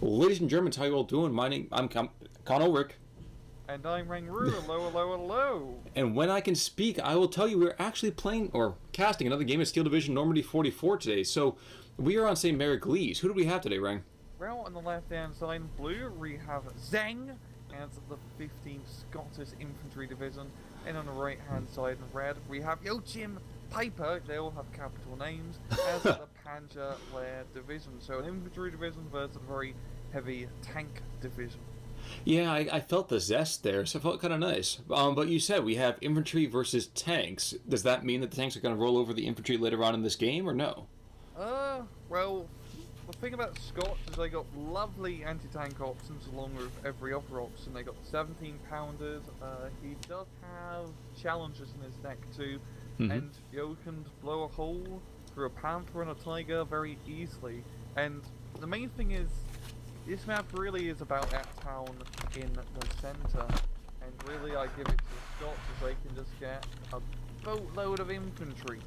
Ladies and Germans, how you all doing? I'm Con Ulrich. And I'm Rangru. Hello, hello, hello. And when I can speak, I will tell you we're actually playing, or casting, another game of Steel Division Normandy 44 today. So, we are on St. Mary Glees. Who do we have today, Rang? Well, on the left-hand side in blue, we have Zheng, as the 15th Scottish Infantry Division. And on the right-hand side in red, we have Joachim Peiper, they all have capital names, as the Panzer Division. So an infantry division versus a very heavy tank division. Yeah, I felt the zest there, so it felt kind of nice. But you said we have infantry versus tanks. Does that mean that the tanks are going to roll over the infantry later on in this game, or no? Well, the thing about Scots is they got lovely anti-tank options along with every other option. They got 17 pounders. He does have challenges in his deck too, and you can blow a hole through a Panther and a Tiger very easily. And the main thing is, this map really is about that town in the centre, and really I give it to the Scots as they can just get a boatload of infantry.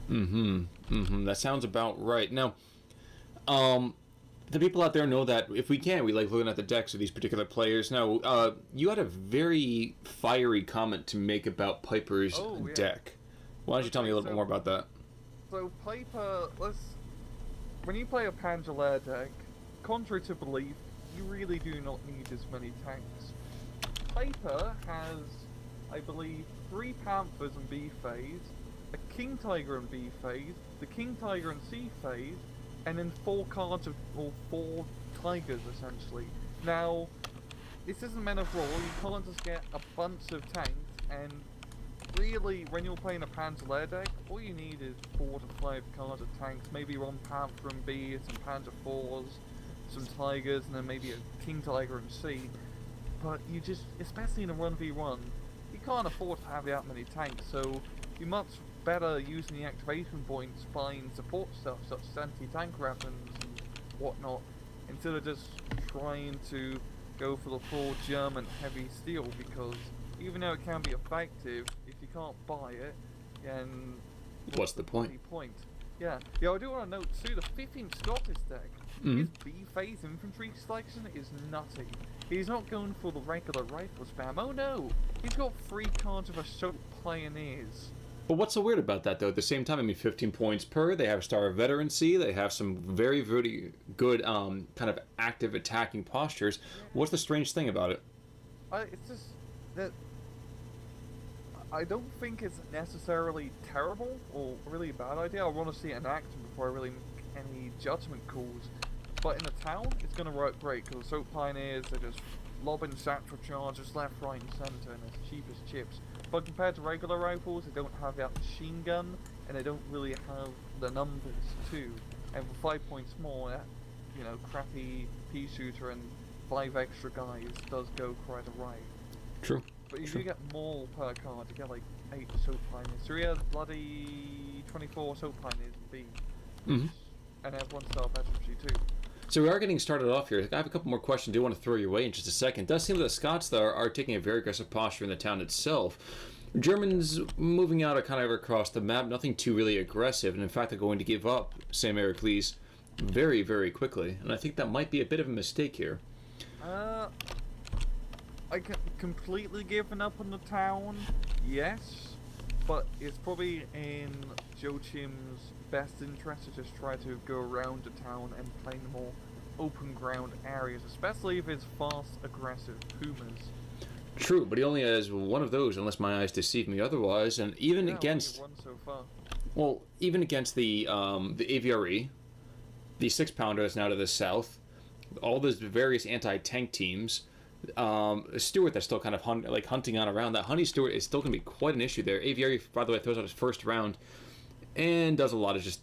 That sounds about right. Now, the people out there know that if we can, we like looking at the decks of these particular players. Now, you had a very fiery comment to make about Piper's deck. Why don't you tell me a little bit more about that? So Piper, when you play a Panzer deck, contrary to belief, you really do not need as many tanks. Piper has, I believe, 3 Panthers in B phase, a King Tiger in B phase, the King Tiger in C phase, and then 4 cards or 4 Tigers essentially. Now, this isn't meant to roll, you can't just get a bunch of tanks, and really, when you're playing a Panzer deck, all you need is 4 to 5 cards of tanks, maybe 1 Panther in B, some Panzer 4s, some Tigers, and then maybe a King Tiger in C. But you just, especially in a 1v1, you can't afford to have that many tanks, so you're much better using the activation points buying support stuff such as anti-tank weapons and whatnot, instead of just trying to go for the full German heavy steel, because even though it can be effective, if you can't buy it, then what's the point? Yeah, I do want to note too, the 15th Scottish deck, his B-phase infantry selection is nutty. He's not going for the regular rifle spam, oh no! He's got 3 cards of Assault Pioneers. But what's so weird about that, though? At the same time, I mean, 15 points per, they have Star of Veterancy, they have some very, very good kind of active attacking postures. Yeah. What's the strange thing about it? It's just that I don't think it's necessarily terrible or really a bad idea. I want to see it in action before I really make any judgment calls. But in the town, it's going to work great, because Assault Pioneers are just lobbing satchel charges left, right and centre, and it's cheap as chips. But compared to regular rifles, they don't have that machine gun, and they don't really have the numbers too. And for 5 points more, that, crappy pea shooter and 5 extra guys does go quite alright. True. But if you get more per card, you get like 8 Assault Pioneers. So he has bloody 24 Assault Pioneers in B. And has 1 Star Veterancy too. So we are getting started off here. I have a couple more questions I do want to throw your way in just a second. It does seem that the Scots, though, are taking a very aggressive posture in the town itself. Germans moving out kind of across the map, nothing too really aggressive, and in fact they're going to give up St. Mary Glees very, very quickly. And I think that might be a bit of a mistake here. I completely given up on the town, yes, but it's probably in Joachim's best interest to just try to go around the town and play the more open ground areas, especially if it's fast, aggressive Pumas. True, but he only has 1 of those, unless my eyes deceive me otherwise, and even against... Only 1 so far. Well, even against the AVRE, the 6-pounder that's now to the south, all those various anti-tank teams, Stewart that's still kind of hunting on around. That Honey Stewart is still going to be quite an issue there. AVRE, by the way, throws out his first round and does a lot of just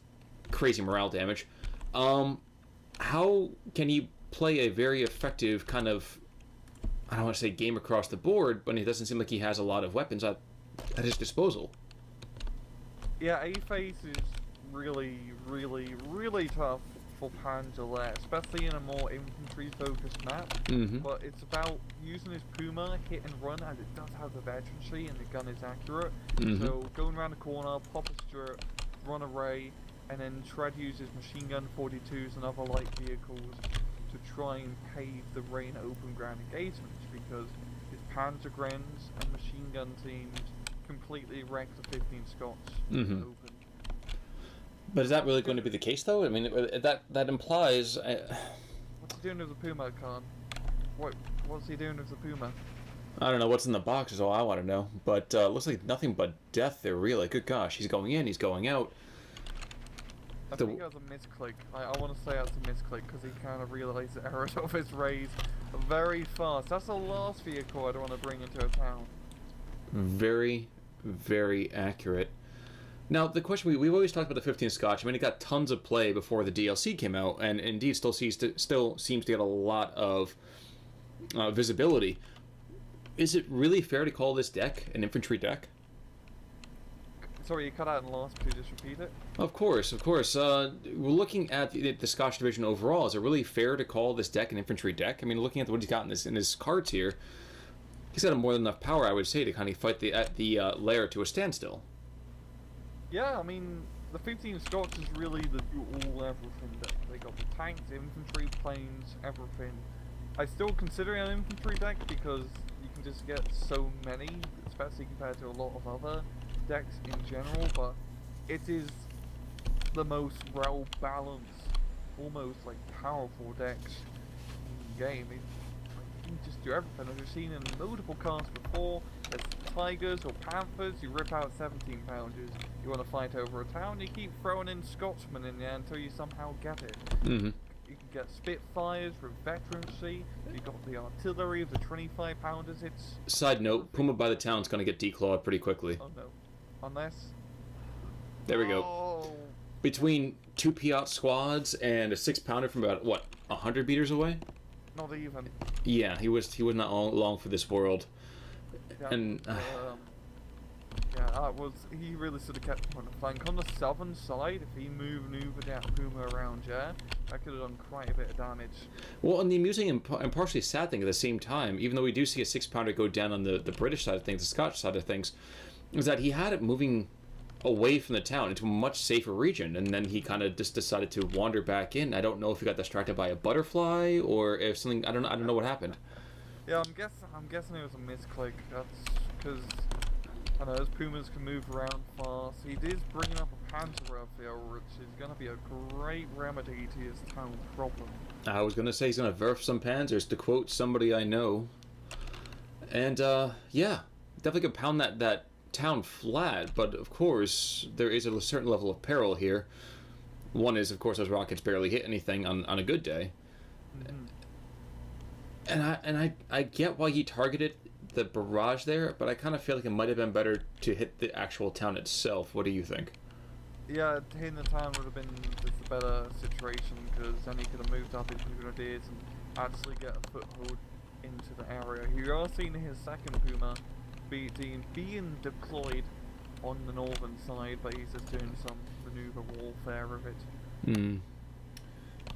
crazy morale damage. How can he play a very effective kind of, I don't want to say game across the board, but it doesn't seem like he has a lot of weapons at his disposal? Yeah, A-Phase is really, really, really tough for Panzer, especially in a more infantry-focused map. But it's about using his Puma, hit and run, as it does have the veterancy and the gun is accurate. So going around the corner, pop a Stuart, run away, and then try to use his machine gun 42s and other light vehicles to try and pave the way in open ground engagements, because his Panzer Grens and machine gun teams completely wrecked the 15 Scots open. But is that really going to be the case, though? I mean, that implies... What's he doing with the Puma, Khan? What's he doing with the Puma? I don't know what's in the box is all I want to know. But looks like nothing but death there, really. Good gosh, he's going in, he's going out. I think that was a misclick. I want to say that's a misclick because he kind of realised the errors of his raise very fast. That's the last vehicle I'd want to bring into a town. Very, very accurate. Now, the question, we've always talked about the 15 Scotch. I mean, it got tons of play before the DLC came out, and indeed still seems to get a lot of visibility. Is it really fair to call this deck an infantry deck? Sorry, you cut out in the last, please just repeat it. Of course. We're looking at the Scotch division overall. Is it really fair to call this deck an infantry deck? I mean, looking at what he's got in his cards here, he's got more than enough power, I would say, to kind of fight the lair to a standstill. Yeah, I mean, the 15 Scots is really the all everything deck. They got the tanks, infantry, planes, everything. I still consider it an infantry deck because you can just get so many, especially compared to a lot of other decks in general, but it is the most well-balanced, almost like powerful decks in the game. You can just do everything. As we've seen in multiple casts before, there's Tigers or Panthers, you rip out 17 pounders. You want to fight over a town, you keep throwing in Scotsmen in there until you somehow get it. Mm-hmm. You can get Spitfires with veterancy, you got the artillery of the 25 pounders, it's... Side note, Puma by the town's going to get declawed pretty quickly. Oh no. Unless... There we go. Between 2 Piat squads and a 6-pounder from about, 100 meters away? Not even. Yeah, he was not long for this world. Yeah, And... he really should have kept him on the flank. On the southern side, if he maneuvered that Puma around, that could have done quite a bit of damage. Well, and the amusing and partially sad thing at the same time, even though we do see a 6-pounder go down on the British side of things, the Scotch side of things, is that he had it moving away from the town into a much safer region, and then he kind of just decided to wander back in. I don't know if he got distracted by a butterfly or if something. I don't know what happened. Yeah, I'm guessing it was a misclick. That's because I know those Pumas can move around fast. He is bringing up a Panzer here, which is going to be a great remedy to his town problem. I was going to say he's going to verf some Panzers, to quote somebody I know. And yeah, definitely could pound that town flat, but of course there is a certain level of peril here. One is, of course, those rockets barely hit anything on a good day. Mm-hmm. And I get why he targeted the barrage there, but I kind of feel like it might have been better to hit the actual town itself. What do you think? Yeah, hitting the town would have been just a better situation, because then he could have moved up his grenadiers and actually get a foothold into the area. You are seeing his second Puma being deployed on the northern side, but he's just doing some maneuver warfare with it. Hmm.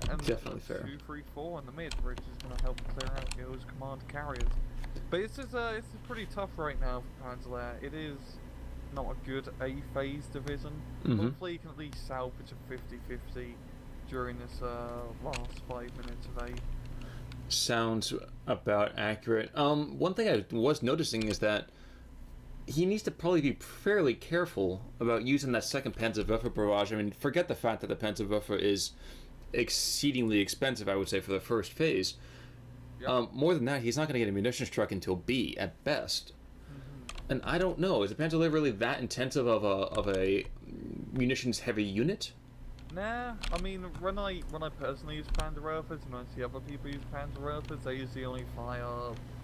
And definitely fair. 234 in the mid, which is going to help clear out those command carriers. But it's pretty tough right now for Panzer. It is not a good A-phase division. Mm-hmm. Hopefully you can at least salvage a 50-50 during this last 5 minutes of A. Sounds about accurate. One thing I was noticing is that he needs to probably be fairly careful about using that second Panzerwaffe barrage. I mean, forget the fact that the Panzerwaffe is exceedingly expensive, I would say, for the first phase. Yep. More than that, he's not going to get a munitions truck until B at best. Mm-hmm. And I don't know, is the Panzer really that intensive of a munitions heavy unit? Nah, I mean, when I personally use Panzerwaffes and I see other people use Panzerwaffes, they usually only fire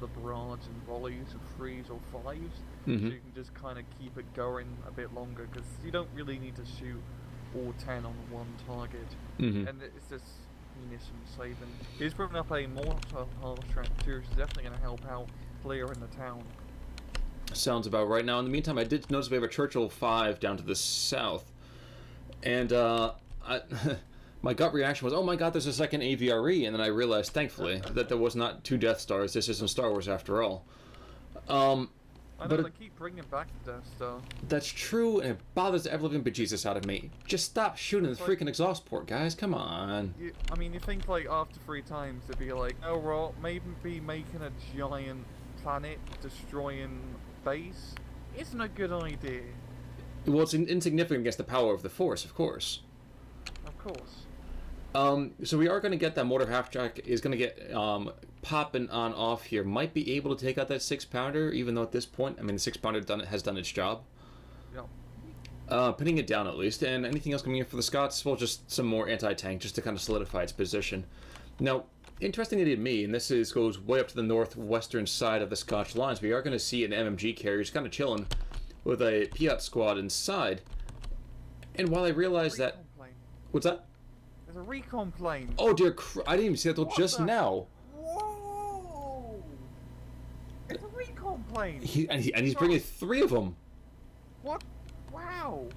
the barrage in volleys of 3s or 5s, mm-hmm. so you can just kind of keep it going a bit longer, because you don't really need to shoot all 10 on one target, mm-hmm. and it's just munition saving. He's putting up a mortar half strength too, which is definitely going to help out clearing the town. Sounds about right. Now, in the meantime, I did notice we have a Churchill 5 down to the south, and my gut reaction was, oh my god, there's a second AVRE, and then I realized, thankfully, that there was not 2 Death Stars. This isn't Star Wars after all. I know But they keep bringing back the Death Star. That's true, and it bothers the ever-living bejesus out of me. Just stop shooting the freaking exhaust port, guys. Come on. I mean, you think, like, after 3 times, they'd be like, oh, well, maybe making a giant planet-destroying base isn't a good idea. Well, it's insignificant against the power of the Force, of course. Of course. So we are going to get that mortar half-track is going to get popping on off here. Might be able to take out that 6-pounder, even though at this point, I mean, the 6-pounder has done its job. Yeah. Pinning it down at least. And anything else coming in for the Scots? Well, just some more anti-tank, just to kind of solidify its position. Now, interestingly to me, and this goes way up to the northwestern side of the Scotch lines, we are going to see an MMG carrier just kind of chilling with a Piat squad inside. And while I realize that... What's that? There's a recon plane. Oh dear, I didn't even see that till just now. Whoa! It's a recon plane. And he's bringing 3 of them. What? Wow.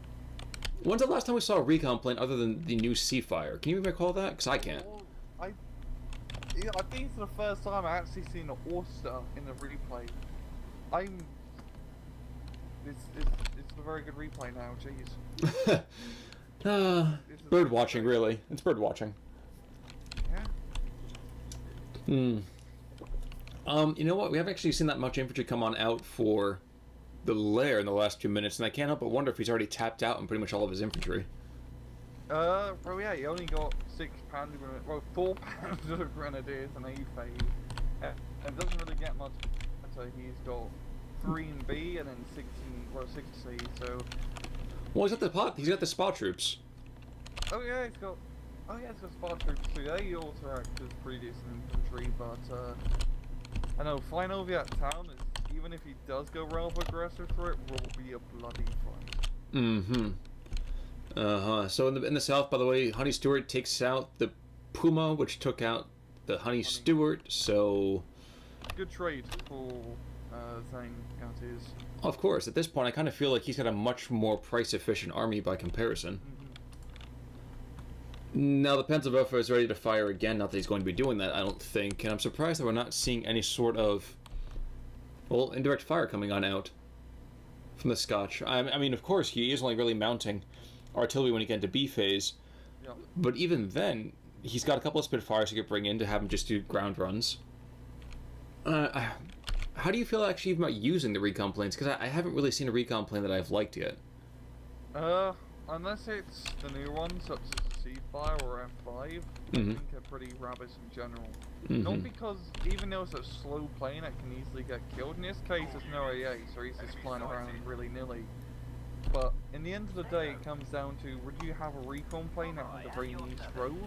When's the last time we saw a recon plane other than the new Seafire? Can you even recall that? Because I can't. Well, I think it's the first time I actually seen an Oyster in a replay. It's a very good replay now. Jeez. Bird watching, really. It's bird watching. Yeah. You know what? We haven't actually seen that much infantry come on out for the lair in the last 2 minutes, and I can't help but wonder if he's already tapped out on pretty much all of his infantry. Well, yeah, he only got 6 Panzer, well, 4 Panzer Grenadiers and 8 Phase. It doesn't really get much better. He's got 3 in B and then 6 C, so... Well, he's got the spot troops. Oh yeah, he's got spot troops too. They also act as pretty decent infantry, but I know flying over that town is, even if he does go rather aggressive for it, will be a bloody fight. So in the south, by the way, Honey Stewart takes out the Puma, which took out the Honey Stewart. So good trade for Zheng, that is. Of course, at this point, I kind of feel like he's got a much more price-efficient army by comparison. Now, the Panzer is ready to fire again, not that he's going to be doing that, I don't think, and I'm surprised that we're not seeing any sort of, well, indirect fire coming on out from the Scotch. I mean, of course, he is only really mounting artillery when you get into B phase, but even then, he's got a couple of Spitfires he could bring in to have him just do ground runs. How do you feel actually about using the recon planes? Because I haven't really seen a recon plane that I've liked yet. Unless it's the new ones, such as the C5 or F5, I think are pretty rubbish in general. Not because, even though it's a slow plane, it can easily get killed. In this case, there's no AA, so he's just flying around willy-nilly. But in the end of the day, it comes down to, would you have a recon plane at the very least row,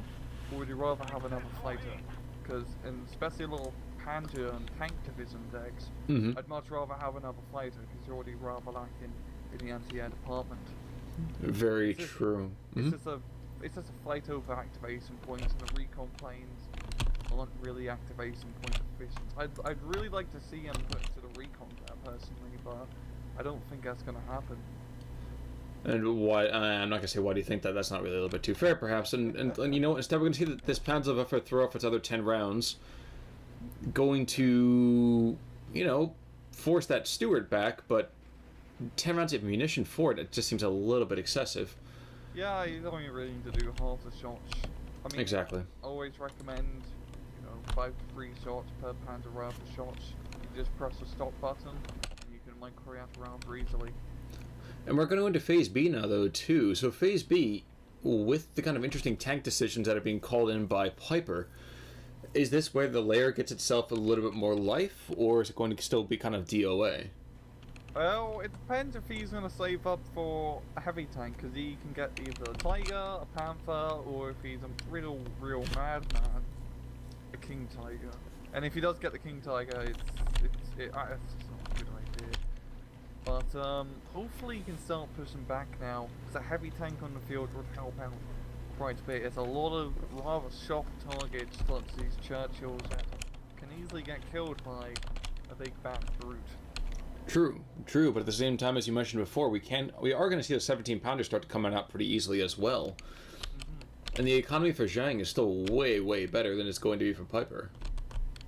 or would you rather have another fighter? Because, especially a little Panzer and tank division decks, I'd much rather have another fighter because you're already rather lacking in the anti-air department. Very true. It's just a fight over activation points, and the recon planes aren't really activation point efficient. I'd really like to see him put to the recon there personally, but I don't think that's going to happen. And why? I'm not gonna say why do you think that. That's not really a little bit too fair, perhaps. And you know, instead we're gonna see that this Panzer throw off its other 10 rounds, going to, you know, force that Stewart back, but 10 rounds of munition for it just seems a little bit excessive. Yeah, you only really need to do half the shots. I mean, exactly. I always recommend, 5 to 3 shots per Panzer rifle shots. You just press the stop button, and you can micro out around easily. And we're going to go into Phase B now, though, too. So Phase B, with the kind of interesting tank decisions that are being called in by Peiper, is this where the layer gets itself a little bit more life, or is it going to still be kind of DOA? Well, it depends if he's going to save up for a heavy tank, because he can get either a Tiger, a Panther, or if he's a real madman, a King Tiger. And if he does get the King Tiger, it's not a good idea. But hopefully he can start pushing back now, because a heavy tank on the field would help out quite a bit. It's a lot of rather soft targets, such as these Churchills, that can easily get killed by a big fat brute. True, but at the same time, as you mentioned before, we are going to see the 17-pounder start to come out pretty easily as well. And the economy for Zheng is still way better than it's going to be for Peiper.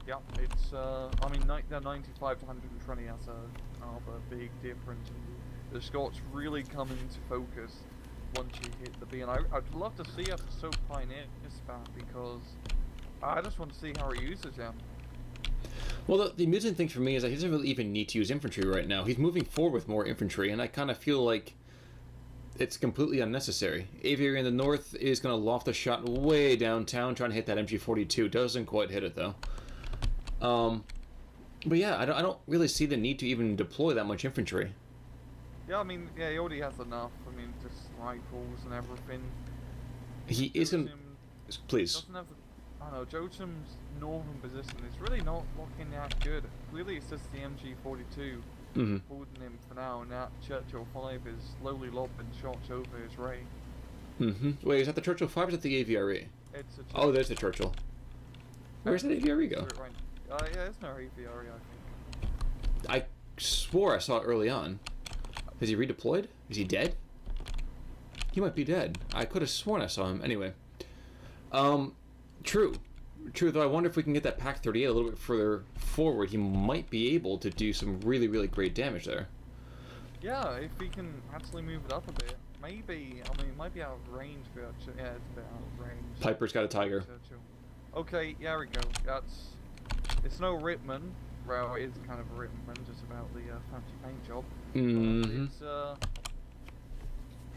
Yeah, it's I mean, they're 95 to 120 as a big difference. And the Scots really come into focus once you hit the B, and I'd love to see us so pioneer this spat because I just want to see how he uses him. Well, the amusing thing for me is that he doesn't really even need to use infantry right now. He's moving forward with more infantry, and I kind of feel like it's completely unnecessary. Aviary in the north is going to loft a shot way downtown, trying to hit that MG42. Doesn't quite hit it, though. But yeah, I don't really see the need to even deploy that much infantry. Yeah, I mean, yeah, he already has enough. I mean, just rifles and everything. He isn't... Please. Doesn't have the, I don't know, Joachim's northern position is really not looking that good. Really, it's just the MG42 holding him for now, and that Churchill 5 is slowly lobbing shots over his ray. Wait, is that the Churchill 5 or is that the AVRE? It's a Oh, there's the Churchill. Where's that AVRE go? Yeah, there's no AVRE, I think. I swore I saw it early on. Has he redeployed? Is he dead? He might be dead. I could have sworn I saw him. Anyway. True. True, though I wonder if we can get that Pack 38 a little bit further forward. He might be able to do some really, really great damage there. Yeah, if he can actually move it up a bit. Maybe, I mean, it might be out of range, but yeah, it's a bit out of range. Piper's got a Tiger. Okay, yeah, we go. It's no Ripman. Well, it is kind of a Ripman, just about the fancy paint job. It's,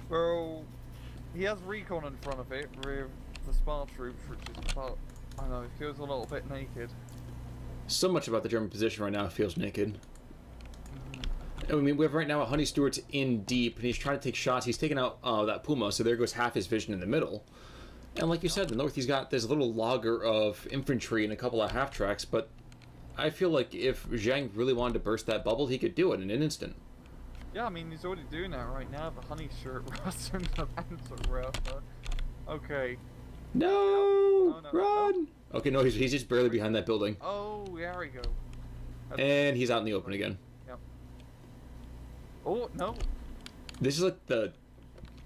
well, he has recon in front of it with the Spar troops, which is about, I don't know, it feels a little bit naked. So much about the German position right now feels naked. I mean, we have right now a Honey Stewart's in deep, and he's trying to take shots. He's taking out that Puma, so there goes half his vision in the middle. And like you said, the north, he's got this little logger of infantry and a couple of half-tracks, but I feel like if Zheng really wanted to burst that bubble, he could do it in an instant. Yeah, I mean, he's already doing that right now. The Honey Shirt Russ and the Panzer Ruffer. Okay. No! Oh, no! Run! No. Okay, no, he's just barely behind that building. Oh, there we go. And he's out in the open again. Yep. Oh, no. This is like the...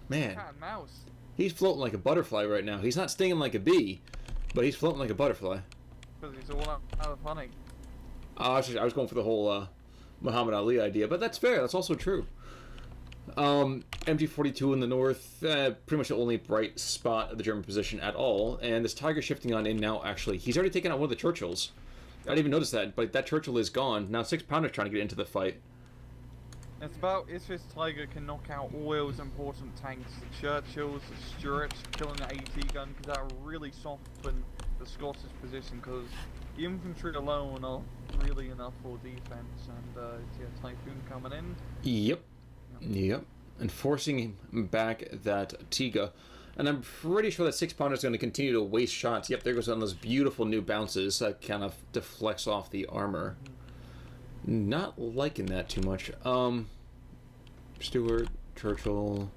Man. Cat and mouse. He's floating like a butterfly right now. He's not stinging like a bee, but he's floating like a butterfly. Because he's all out of honey. I was going for the whole Muhammad Ali idea, but that's fair. That's also true. MG42 in the north, pretty much the only bright spot of the German position at all. And this Tiger shifting on in now, actually. He's already taken out one of the Churchills. I didn't even notice that, but that Churchill is gone. Now 6-pounder's trying to get into the fight. It's about if this Tiger can knock out all those important tanks, the Churchills, the Stuarts, killing the AT gun, because that will really soften the Scottish position, because the infantry alone are really enough for defense, and yeah, Typhoon coming in. Yep. And forcing him back that Tiga. And I'm pretty sure that 6-pounder is going to continue to waste shots. Yep, there goes on those beautiful new bounces that kind of deflects off the armor. Not liking that too much. Stewart, Churchill.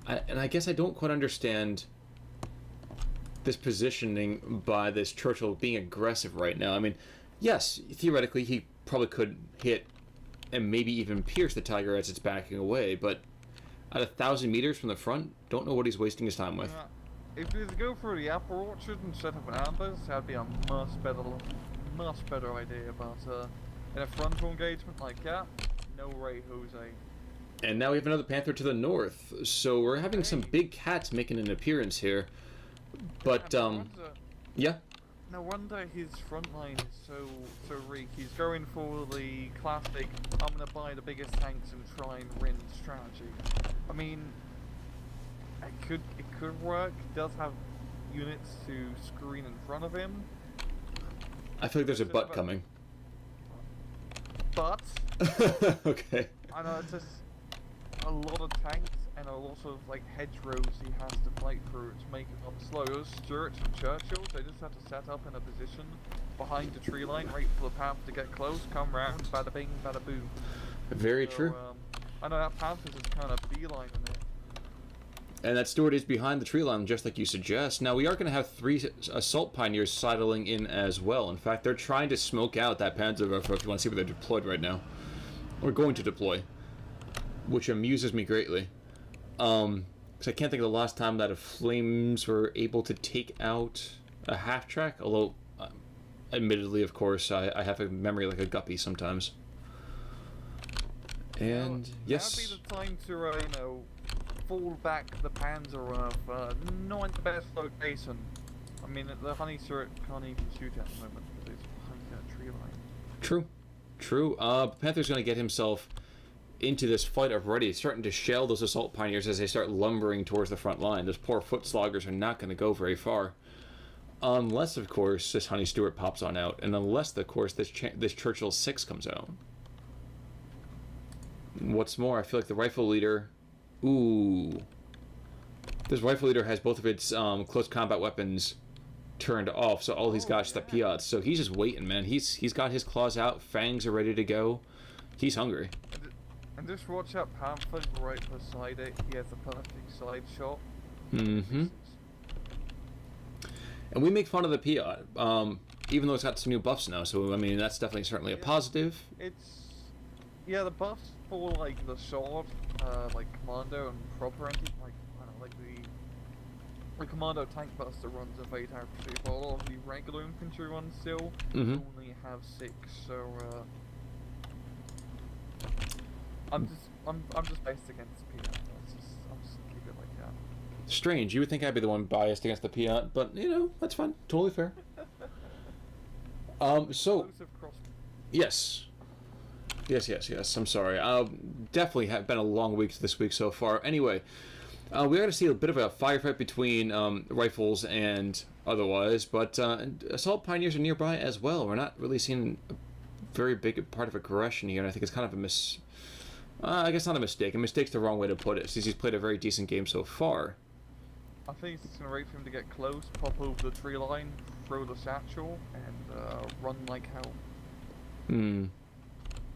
And I guess I don't quite understand this positioning by this Churchill being aggressive right now. I mean, yes, theoretically he probably could hit and maybe even pierce the Tiger as it's backing away, but at 1,000 meters from the front, don't know what he's wasting his time with. If he was to go through the apple orchard and set up an ambush, that'd be a much better idea, but in a frontal engagement like that, no way, Jose. And now we have another Panther to the north, so we're having some big cats making an appearance here. But, yeah? No wonder his front line is so weak. He's going for the classic, I'm gonna buy the biggest tanks and try and win strategy. I mean, it could work. It does have units to screen in front of him. I feel like there's a butt coming. But okay. I know it's just a lot of tanks and a lot of like hedgerows he has to fight through to make it up slow. Those Stuarts and Churchills, they just have to set up in a position behind the tree line, wait for the Panther to get close, come round, bada bing, bada boom. Very true. I know that Panther's just kind of beelining it. And that Stuart is behind the tree line, just like you suggest. Now, we are going to have 3 Assault Pioneers sidling in as well. In fact, they're trying to smoke out that Panzer, if you want to see where they're deployed right now. Or going to deploy. Which amuses me greatly. Because I can't think of the last time that the Flames were able to take out a half track, although, admittedly, of course, I have a memory like a guppy sometimes. And yes, that'd be the time to fall back the Panzer not in the best location. I mean, the honey turret can't even shoot at the moment because it's behind that tree line. True, true. Panther's gonna get himself into this fight already. He's starting to shell those assault pioneers as they start lumbering towards the front line. Those poor foot sloggers are not going to go very far, unless, of course, this Honey Stewart pops on out, and unless, of course, this Churchill 6 comes out. What's more, I feel like the rifle leader. Ooh, this rifle leader has both of its close combat weapons turned off, so all he's got is the Piat. So he's just waiting, man. He's got his claws out, fangs are ready to go. He's hungry. And just watch out, Panther right beside it. He has a perfect side shot. Mm-hmm. And we make fun of the Piat, even though it's got some new buffs now. So I mean, that's definitely certainly a positive. The buffs for like the sword, like commando and proper anti, like I don't know, like the commando tank buster runs of 8 accuracy, but a lot of the regular infantry ones still only have 6. So. I'm just based against the Piat. I'll just keep it like that. Strange. You would think I'd be the one biased against the Piat, but you know that's fine. Totally fair. So. Yes. I'm sorry. Definitely have been a long week this week so far. Anyway, we are going to see a bit of a firefight between rifles and otherwise, but assault pioneers are nearby as well. We're not really seeing a very big part of aggression here, and I think it's kind of a I guess not a mistake. A mistake's the wrong way to put it, since he's played a very decent game so far. I think it's just going to wait for him to get close, pop over the tree line, throw the satchel, and run like hell.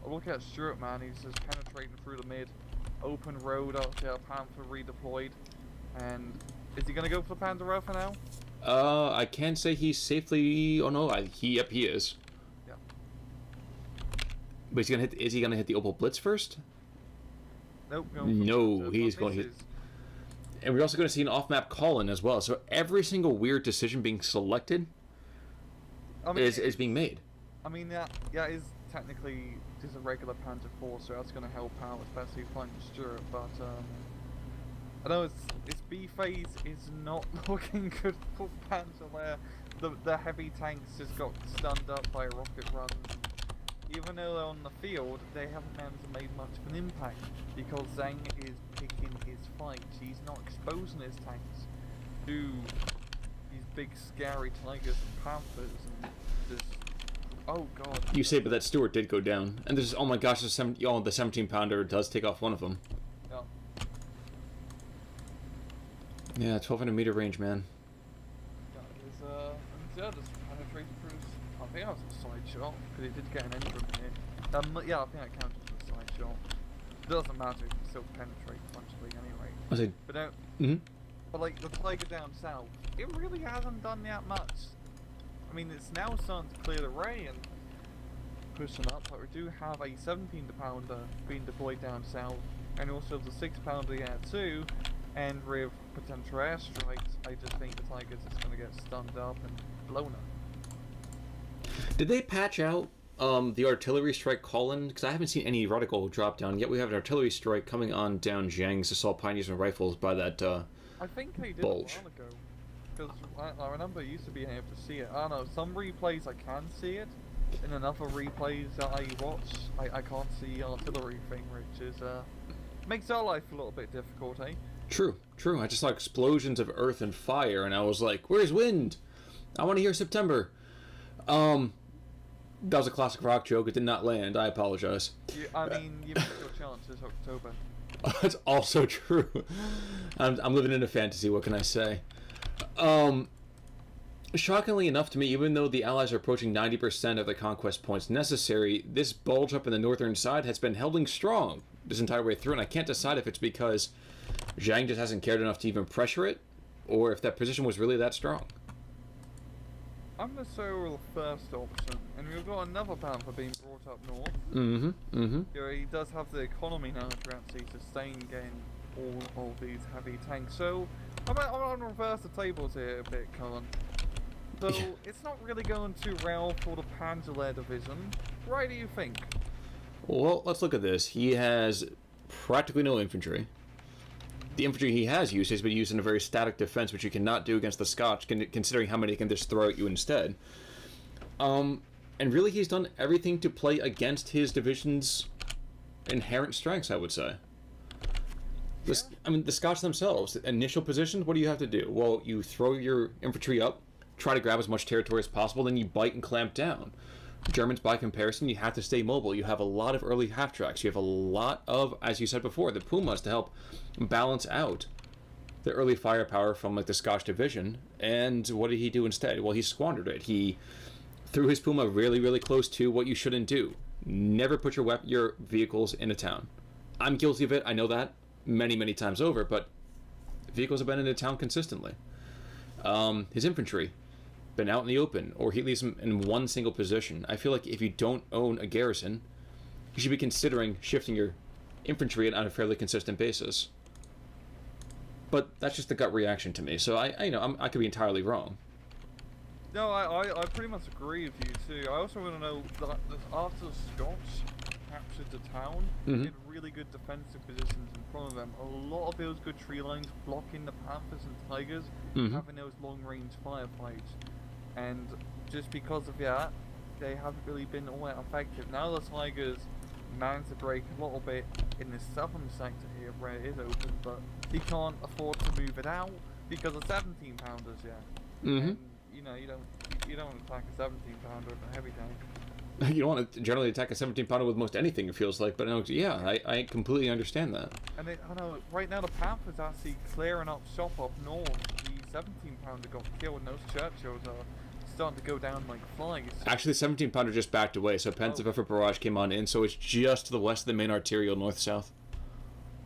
Look at Stuart, man. He's just penetrating through the mid. Open road out there, Panther redeployed. And is he going to go for the Panzer Alpha now? I can't say he's safely... Oh no, he is. Yeah. But is he gonna hit the Opel Blitz first? Nope. No, he's going to hit... And we're also going to see an off-map call-in as well. So every single weird decision being selected is being made. I mean, yeah, it is technically just a regular Panzer 4, so that's going to help out, especially finding Stuart. But I know its B phase is not looking good for Panzer there. The heavy tanks just got stunned up by rocket runs. Even though they're on the field, they haven't managed to make much of an impact because Zheng is picking his fights. He's not exposing his tanks to these big scary tigers and panthers and just... Oh god. You say, but that Stewart did go down. And there's, oh my gosh, the 17 pounder does take off one of them. Yeah. Yeah, 1200 meter range, man. Yeah, just penetrating through. I think that was a side shot, because it did get an engine here. Yeah, I think that counted as a side shot. It doesn't matter, it can still penetrate punctually anyway. But no, but like the Tiger down south, it really hasn't done that much. I mean, it's now starting to clear the ray and pushing up, but we do have a 17 pounder being deployed down south, and also the 6 pounder here too. And with potential airstrikes, I just think the Tiger's just going to get stunned up and blown up. Did they patch out the artillery strike call-in? Because I haven't seen any reticle drop down yet. We have an artillery strike coming on down Zheng's assault pioneers and rifles by that I think they did bulge. A while ago. Because I remember used to being able to see it. I don't know, some replays I can see it. In another replays that I watch, I can't see artillery thing, which is makes our life a little bit difficult, eh? True. I just saw explosions of earth and fire, and I was like, where's wind? I want to hear September. That was a classic rock joke. It did not land. I apologize. I mean, you missed your chance this October. That's also true. I'm living in a fantasy. What can I say? Shockingly enough to me, even though the Allies are approaching 90% of the conquest points necessary, this bulge up in the northern side has been holding strong this entire way through, and I can't decide if it's because Zheng just hasn't cared enough to even pressure it, or if that position was really that strong. I'm going to say the first option, and we've got another Panther being brought up north. You know, he does have the economy now to actually sustain getting all these heavy tanks. So I'm going to reverse the tables here a bit, Colin. So it's not really going too well for the Panzer division. Right, do you think? Well, let's look at this. He has practically no infantry. The infantry he has used has been used in a very static defense, which you cannot do against the Scotch, considering how many he can just throw at you instead. And really, he's done everything to play against his division's inherent strengths, I would say. Yeah. I mean, the Scotch themselves, initial positions, what do you have to do? Well, you throw your infantry up, try to grab as much territory as possible, then you bite and clamp down. Germans, by comparison, you have to stay mobile. You have a lot of early half-tracks. You have a lot of, as you said before, the Pumas to help balance out the early firepower from like the Scotch division. And what did he do instead? Well, he squandered it. He threw his Puma really, really close to what you shouldn't do. Never put your vehicles in a town. I'm guilty of it. I know that many, many times over, but vehicles have been in a town consistently. His infantry been out in the open, or he leaves them in one single position. I feel like if you don't own a garrison, you should be considering shifting your infantry on a fairly consistent basis. But that's just the gut reaction to me. So I could be entirely wrong. No, I pretty much agree with you too. I also want to know that after the Scots captured the town, Mm-hmm. they had really good defensive positions in front of them. A lot of those good tree lines blocking the Panthers and Tigers, Mm-hmm. having those long-range firefights. And just because of that, they haven't really been all that effective. Now the Tigers managed to break a little bit in the southern sector here where it is open, but he can't afford to move it out because of 17 pounders, yeah. Mm-hmm. And, you don't attack a 17 pounder with a heavy tank. You don't want to generally attack a 17-pounder with most anything, it feels like, but I completely understand that. And I know right now the Panthers actually clearing up shop up north. The 17 pounder got killed, and those Churchills are starting to go down like flies. Actually, the 17-pounder just backed away, so Panzer barrage came on in, so it's just to the west of the main arterial, north-south.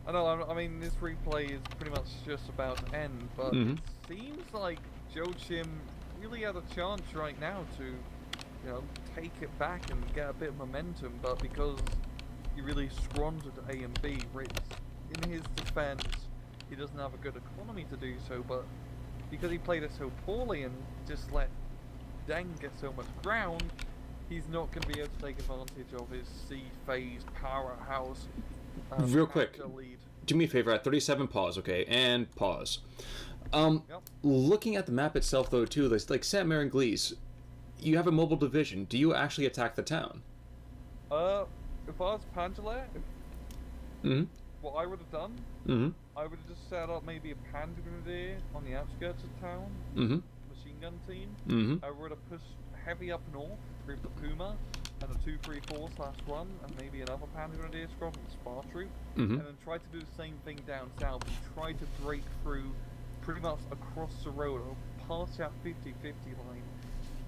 I know, I mean, this replay is pretty much just about to end, but Mm-hmm. it seems like Joachim really had a chance right now to, take it back and get a bit of momentum, but because he really squandered A and B, which, in his defense, he doesn't have a good economy to do so, but because he played it so poorly and just let Zheng get so much ground, he's not going to be able to take advantage of his C-phase powerhouse. Real quick, lead. do me a favor, at 37, pause, okay? And pause. Yep. Looking at the map itself, though, too, like Saint-Mary and Glees, you have a mobile division. Do you actually attack the town? If I was Panzer, Mm-hmm. what I would have done, Mm-hmm. I would have just set up maybe a Panzer Grenadier on the outskirts of town, Mm-hmm. machine gun team. Mm-hmm. I would have pushed heavy up north with the Puma and a 234/1 and maybe another Panzer Grenadier squad with Spar troop, Mm-hmm. and then try to do the same thing down south and try to break through pretty much across the road or past that 50-50 line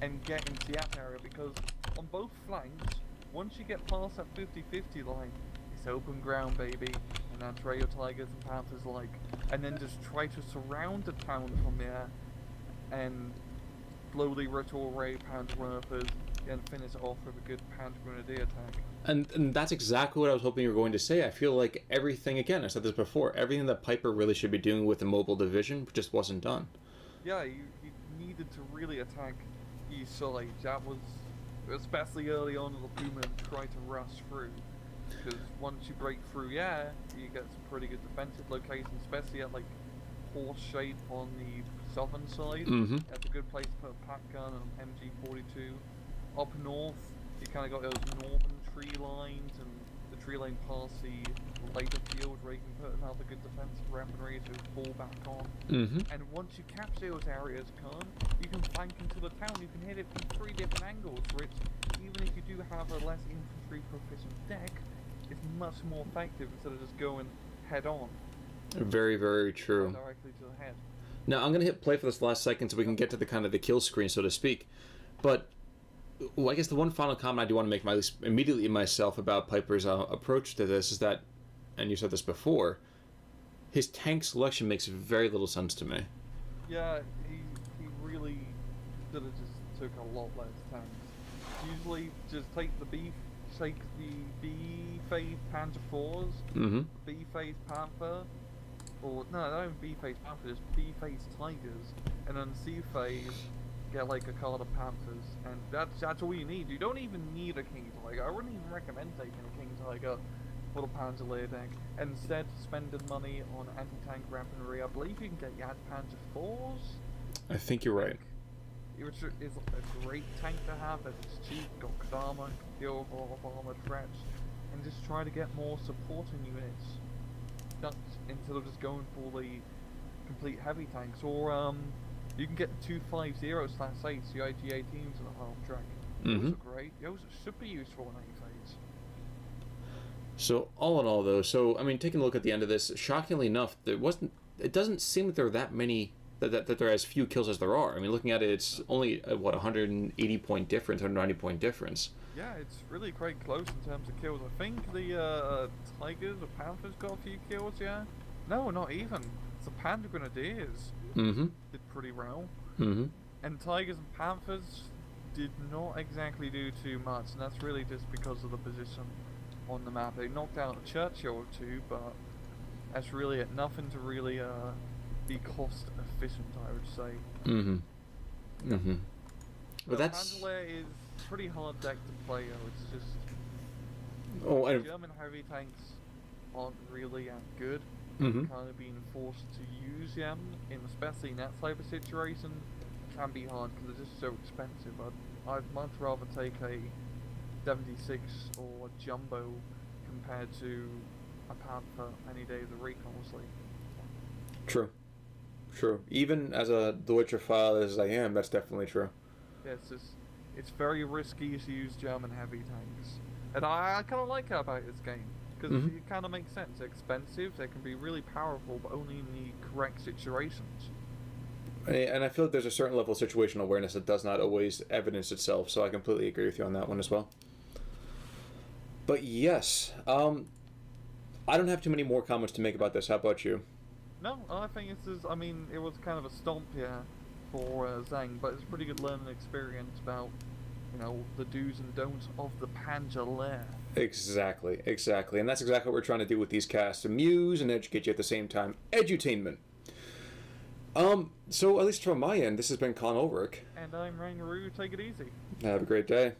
and get into the app area, because on both flanks, once you get past that 50-50 line, it's open ground, baby, and that's where your Tigers and Panthers like. And then just try to surround the town from there and slowly ritual ray Panzer Werfers and finish it off with a good Panzer Grenadier attack. And that's exactly what I was hoping you were going to say. I feel like everything, again, I said this before, everything that Peiper really should be doing with the mobile division just wasn't done. Yeah, you needed to really attack East Side. That was, especially early on in the Puma, and try to rush through. Because once you break through, you get some pretty good defensive locations, especially at like Horse Shape on the southern side. Mm-hmm. That's a good place to put a pack gun and MG42. Up north, you kind of got those northern tree lines and the tree line past the later field where you can put another good defensive weaponry to fall back on. Mm-hmm. And once you capture those areas, Khan, you can flank into the town. You can hit it from 3 different angles, which, even if you do have a less infantry proficient deck, is much more effective instead of just going head on. Very, very true. Directly to the head. Now, I'm going to hit play for this last second so we can get to the kind of the kill screen, so to speak. But, well, I guess the one final comment I do want to make immediately myself about Peiper's approach to this is that, and you said this before, his tank selection makes very little sense to me. Yeah, he really should have just took a lot less tanks. Usually, just take the B-phase Panzer 4s, Mm-hmm. B-phase Panther, or no, not even B-phase Panther, just B-phase Tigers, and then C-phase get like a card of Panthers, and that's all you need. You don't even need a King Tiger. I wouldn't even recommend taking a King Tiger for the Panzer layer deck. Instead, spending money on anti-tank weaponry. I believe you can get Yad Panzer 4s. I think you're right. Which is a great tank to have, as it's cheap, got Kadama, can deal with a lot of armored threats, and just try to get more supporting units. Instead of just going for the complete heavy tanks. Or you can get the 250/8 the IGA teams in the half track. Those are great. Those are super useful in any phase. So all in all, though, I mean, taking a look at the end of this, shockingly enough, it doesn't seem that there are that many, that there are as few kills as there are. I mean, looking at it, it's only a 180 point difference, 190 point difference. Yeah, it's really quite close in terms of kills. I think the Tigers or Panthers got a few kills, yeah? No, not even. It's the Panda Grenadiers did pretty well. And Tigers and Panthers did not exactly do too much, and that's really just because of the position on the map. They knocked out a Churchill or two, but that's really it. Nothing to really be cost efficient, I would say. But that's... Panzer is pretty hard deck to play, though. It's just... German heavy tanks aren't really that good. Kind of being forced to use them, especially in that type of situation, can be hard because they're just so expensive. I'd much rather take a 76 or a Jumbo compared to a Panther any day of the week, honestly. True. Even as a The Witcher file as I am, that's definitely true. Yeah, it's very risky to use German heavy tanks. And I kind of like that about this game. Because it kind of makes sense. They're expensive, they can be really powerful, but only in the correct situations. And I feel like there's a certain level of situational awareness that does not always evidence itself, so I completely agree with you on that one as well. But yes, I don't have too many more comments to make about this. How about you? No, I think it was kind of a stomp here for Zheng, but it's a pretty good learning experience about, the do's and don'ts of the Panzer lair. Exactly. And that's exactly what we're trying to do with these casts. Amuse and educate you at the same time. Edutainment. So, at least from my end, this has been Colin Ulrich. And I'm Rangaroo. Take it easy. Have a great day.